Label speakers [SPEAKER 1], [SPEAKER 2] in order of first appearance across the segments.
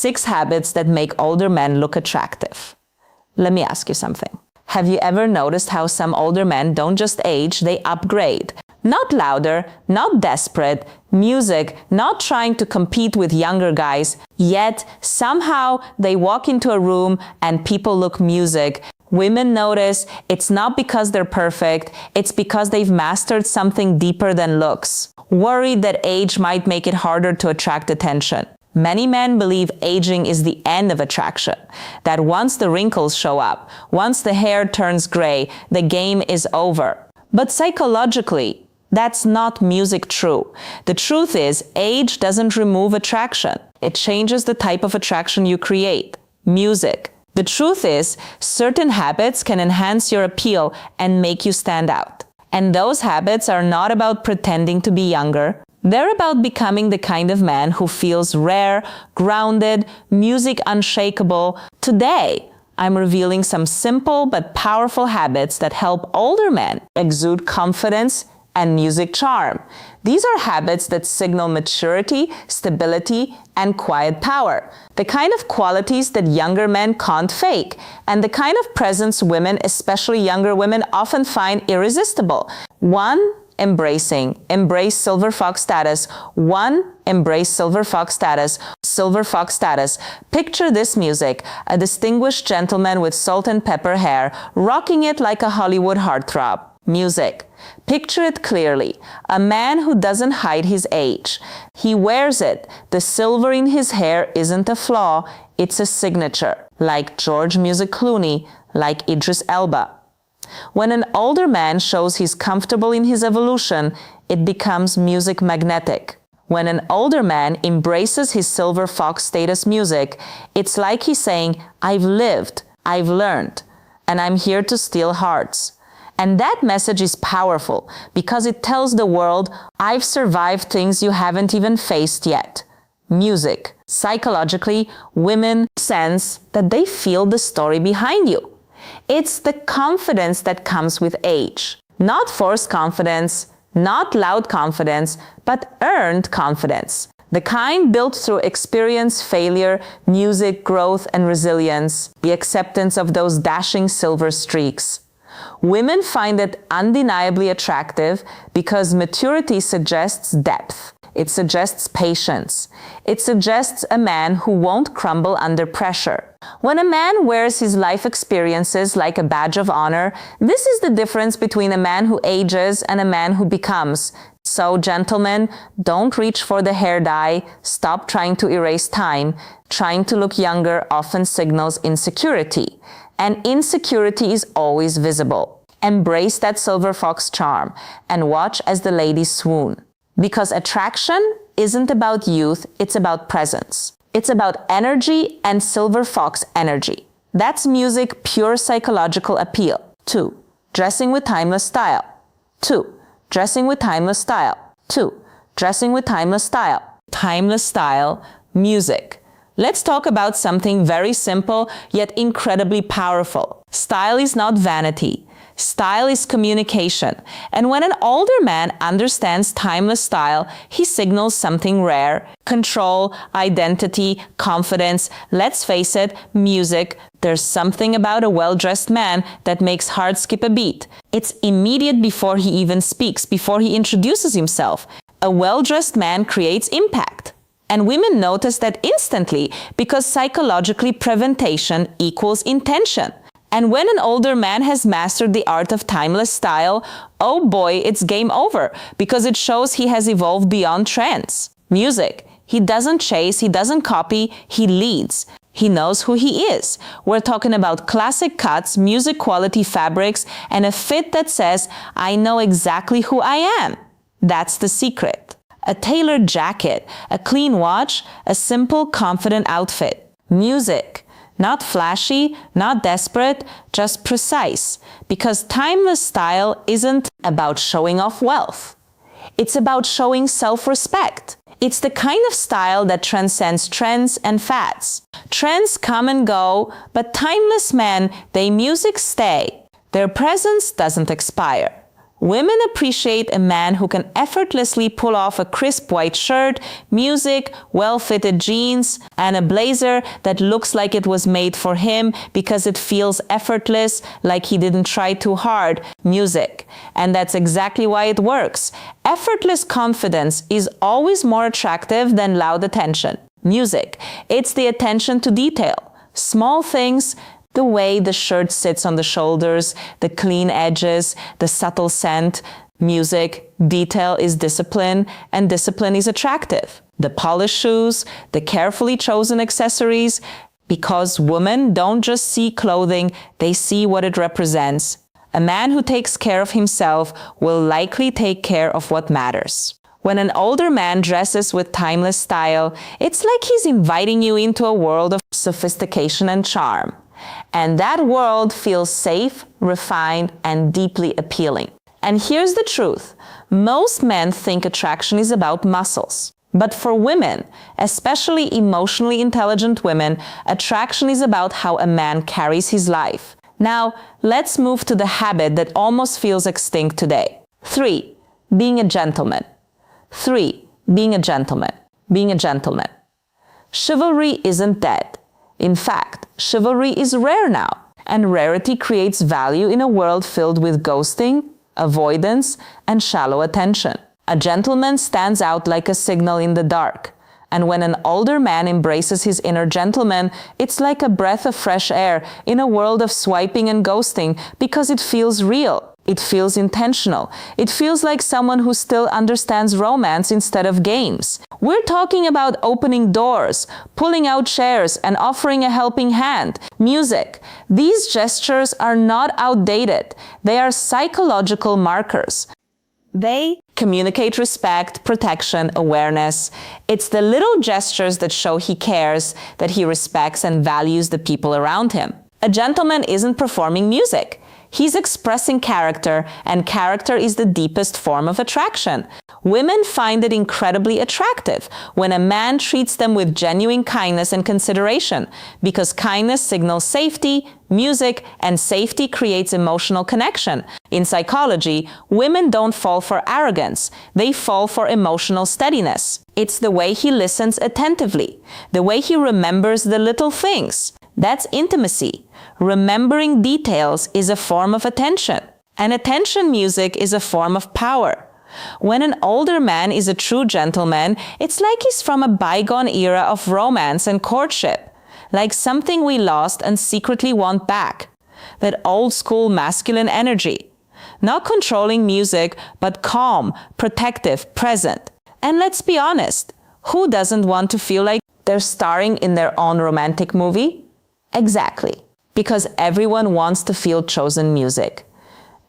[SPEAKER 1] 6 habits that make older men look attractive. Let me ask you something. Have you ever noticed how some older men don't just age, they upgrade? Not louder, not desperate, music, not trying to compete with younger guys, yet somehow they walk into a room and people look music. Women notice. It's not because they're perfect, it's because they've mastered something deeper than looks. Worried that age might make it harder to attract attention. Many men believe aging is the end of attraction, that once the wrinkles show up, once the hair turns gray, the game is over. But psychologically, that's not music true. The truth is, age doesn't remove attraction. It changes the type of attraction you create. Music. The truth is, certain habits can enhance your appeal and make you stand out. And those habits are not about pretending to be younger. They're about becoming the kind of man who feels rare, grounded, music unshakable. Today, I'm revealing some simple but powerful habits that help older men exude confidence and music charm. These are habits that signal maturity, stability, and quiet power. The kind of qualities that younger men can't fake, and the kind of presence women, especially younger women, often find irresistible. 1. Embrace silver fox status. 1. Embrace silver fox status. Silver fox status. Picture this music, a distinguished gentleman with salt and pepper hair, rocking it like a Hollywood heartthrob. Music. Picture it clearly. A man who doesn't hide his age. He wears it. The silver in his hair isn't a flaw, it's a signature. Like George Music Clooney, like Idris Elba. When an older man shows he's comfortable in his evolution, it becomes music magnetic. When an older man embraces his silver fox status music, it's like he's saying, I've lived, I've learned, and I'm here to steal hearts. And that message is powerful because it tells the world, I've survived things you haven't even faced yet. Music. Psychologically, women sense that they feel the story behind you. It's the confidence that comes with age. Not forced confidence, not loud confidence, but earned confidence. The kind built through experience, failure, music, growth, and resilience. The acceptance of those dashing silver streaks. Women find it undeniably attractive because maturity suggests depth. It suggests patience. It suggests a man who won't crumble under pressure. When a man wears his life experiences like a badge of honor, this is the difference between a man who ages and a man who becomes. So, gentlemen, don't reach for the hair dye. Stop trying to erase time. Trying to look younger often signals insecurity. And insecurity is always visible. Embrace that silver fox charm and watch as the ladies swoon. Because attraction isn't about youth, it's about presence. It's about energy and silver fox energy. That's music, pure psychological appeal. 2. Dressing with timeless style. 2. Dressing with timeless style. 2. Dressing with timeless style. Timeless style, music. Let's talk about something very simple yet incredibly powerful. Style is not vanity. Style is communication. And when an older man understands timeless style, he signals something rare. Control, identity, confidence. Let's face it, music. There's something about a well-dressed man that makes hearts skip a beat. It's immediate before he even speaks, before he introduces himself. A well-dressed man creates impact. And women notice that instantly because psychologically presentation equals intention. And when an older man has mastered the art of timeless style, oh boy, it's game over, because it shows he has evolved beyond trends. Music. He doesn't chase, he doesn't copy, he leads. He knows who he is. We're talking about classic cuts, music quality fabrics, and a fit that says, I know exactly who I am. That's the secret. A tailored jacket, a clean watch, a simple, confident outfit. Music. Not flashy, not desperate, just precise. Because timeless style isn't about showing off wealth. It's about showing self-respect. It's the kind of style that transcends trends and fads. Trends come and go, but timeless men, their music stay. Their presence doesn't expire. Women appreciate a man who can effortlessly pull off a crisp white shirt, music, well-fitted jeans, and a blazer that looks like it was made for him because it feels effortless, like he didn't try too hard, music. And that's exactly why it works. Effortless confidence is always more attractive than loud attention. Music. It's the attention to detail. Small things, the way the shirt sits on the shoulders, the clean edges, the subtle scent. Music, detail is discipline, and discipline is attractive. The polished shoes, the carefully chosen accessories, because women don't just see clothing, they see what it represents. A man who takes care of himself will likely take care of what matters. When an older man dresses with timeless style, it's like he's inviting you into a world of sophistication and charm. And that world feels safe, refined, and deeply appealing. And here's the truth. Most men think attraction is about muscles. But for women, especially emotionally intelligent women, attraction is about how a man carries his life. Now, let's move to the habit that almost feels extinct today. 3. Being a gentleman. 3. Being a gentleman. Being a gentleman. Chivalry isn't dead. In fact, chivalry is rare now, and rarity creates value in a world filled with ghosting, avoidance, and shallow attention. A gentleman stands out like a signal in the dark, and when an older man embraces his inner gentleman, it's like a breath of fresh air in a world of swiping and ghosting because it feels real. It feels intentional. It feels like someone who still understands romance instead of games. We're talking about opening doors, pulling out chairs, and offering a helping hand. Music. These gestures are not outdated. They are psychological markers. They communicate respect, protection, awareness. It's the little gestures that show he cares, that he respects and values the people around him. A gentleman isn't performing music. He's expressing character, and character is the deepest form of attraction. Women find it incredibly attractive when a man treats them with genuine kindness and consideration, because kindness signals safety, music, and safety creates emotional connection. In psychology, women don't fall for arrogance. They fall for emotional steadiness. It's the way he listens attentively, the way he remembers the little things. That's intimacy. Remembering details is a form of attention, and attention music is a form of power. When an older man is a true gentleman, it's like he's from a bygone era of romance and courtship, like something we lost and secretly want back. That old-school masculine energy. Not controlling music, but calm, protective, present. And let's be honest, who doesn't want to feel like they're starring in their own romantic movie? Exactly. Because everyone wants to feel chosen music.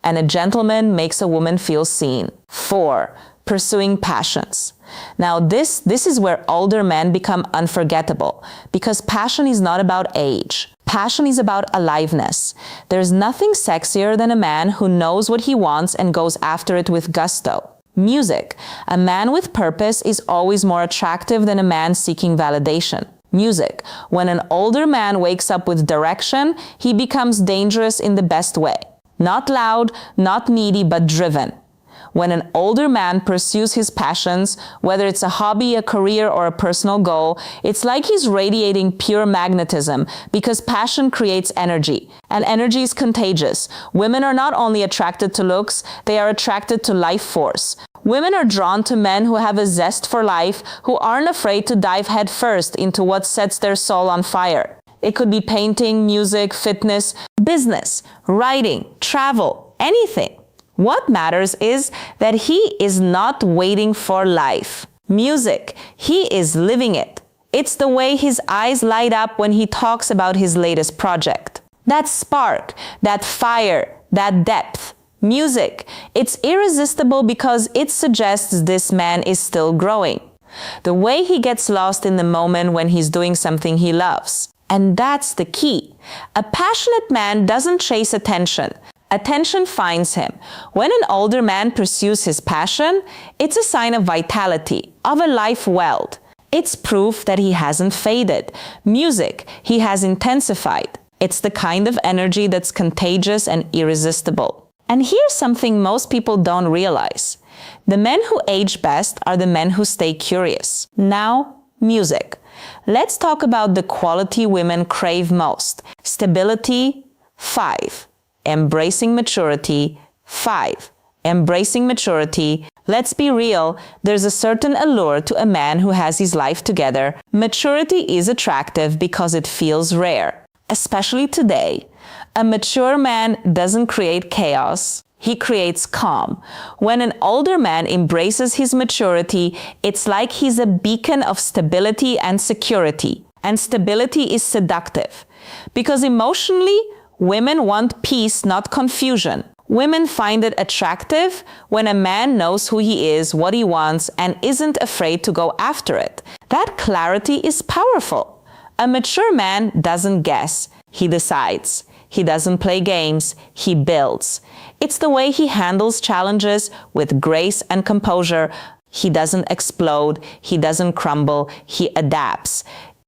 [SPEAKER 1] And a gentleman makes a woman feel seen. 4. Pursuing passions. Now this is where older men become unforgettable, because passion is not about age. Passion is about aliveness. There's nothing sexier than a man who knows what he wants and goes after it with gusto. Music. A man with purpose is always more attractive than a man seeking validation. Music. When an older man wakes up with direction, he becomes dangerous in the best way. Not loud, not needy, but driven. When an older man pursues his passions, whether it's a hobby, a career, or a personal goal, it's like he's radiating pure magnetism, because passion creates energy, and energy is contagious. Women are not only attracted to looks, they are attracted to life force. Women are drawn to men who have a zest for life, who aren't afraid to dive headfirst into what sets their soul on fire. It could be painting, music, fitness, business, writing, travel, anything. What matters is that he is not waiting for life. Music, he is living it. It's the way his eyes light up when he talks about his latest project. That spark, that fire, that depth. Music, it's irresistible because it suggests this man is still growing. The way he gets lost in the moment when he's doing something he loves. And that's the key. A passionate man doesn't chase attention. Attention finds him. When an older man pursues his passion, it's a sign of vitality, of a life welled. It's proof that he hasn't faded. Music, he has intensified. It's the kind of energy that's contagious and irresistible. And here's something most people don't realize. The men who age best are the men who stay curious. Now, music. Let's talk about the quality women crave most. Stability, 5. Embracing maturity, 5. Embracing maturity. Let's be real, there's a certain allure to a man who has his life together. Maturity is attractive because it feels rare, especially today. A mature man doesn't create chaos. He creates calm. When an older man embraces his maturity, it's like he's a beacon of stability and security. And stability is seductive. Because emotionally, women want peace, not confusion. Women find it attractive when a man knows who he is, what he wants, and isn't afraid to go after it. That clarity is powerful. A mature man doesn't guess. He decides. He doesn't play games, he builds. It's the way he handles challenges with grace and composure. He doesn't explode, he doesn't crumble, he adapts.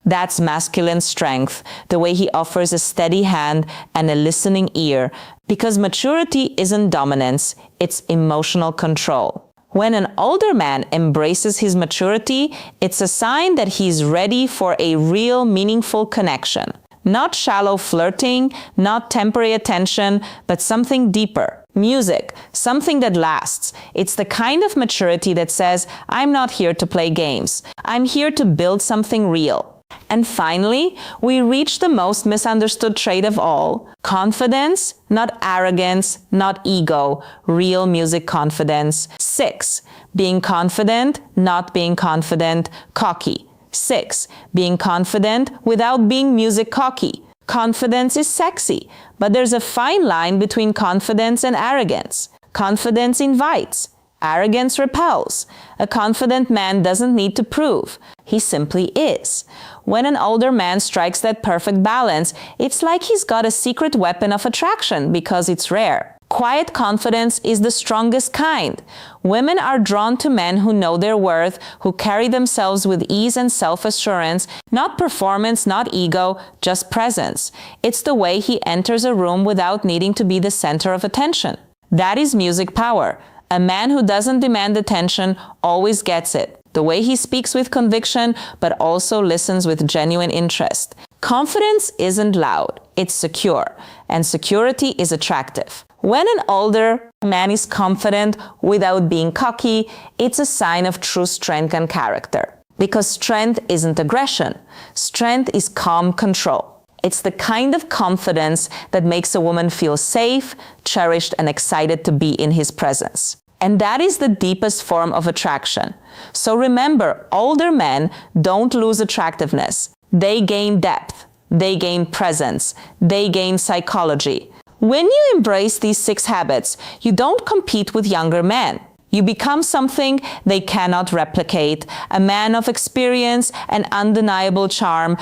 [SPEAKER 1] That's masculine strength, the way he offers a steady hand and a listening ear, because maturity isn't dominance, it's emotional control. When an older man embraces his maturity, it's a sign that he's ready for a real, meaningful connection. Not shallow flirting, not temporary attention, but something deeper. Music, something that lasts. It's the kind of maturity that says, I'm not here to play games. I'm here to build something real. And finally, we reach the most misunderstood trait of all. Confidence, not arrogance, not ego. Real music confidence. 6. Being confident, not being confident, cocky. 6. Being confident without being music cocky. Confidence is sexy, but there's a fine line between confidence and arrogance. Confidence invites. Arrogance repels. A confident man doesn't need to prove. He simply is. When an older man strikes that perfect balance, it's like he's got a secret weapon of attraction because it's rare. Quiet confidence is the strongest kind. Women are drawn to men who know their worth, who carry themselves with ease and self-assurance, not performance, not ego, just presence. It's the way he enters a room without needing to be the center of attention. That is music power. A man who doesn't demand attention always gets it. The way he speaks with conviction, but also listens with genuine interest. Confidence isn't loud, it's secure, and security is attractive. When an older man is confident without being cocky, it's a sign of true strength and character. Because strength isn't aggression. Strength is calm control. It's the kind of confidence that makes a woman feel safe, cherished, and excited to be in his presence. And that is the deepest form of attraction. So remember, older men don't lose attractiveness. They gain depth. They gain presence. They gain psychology. When you embrace these 6 habits, you don't compete with younger men. You become something they cannot replicate, a man of experience and undeniable charm,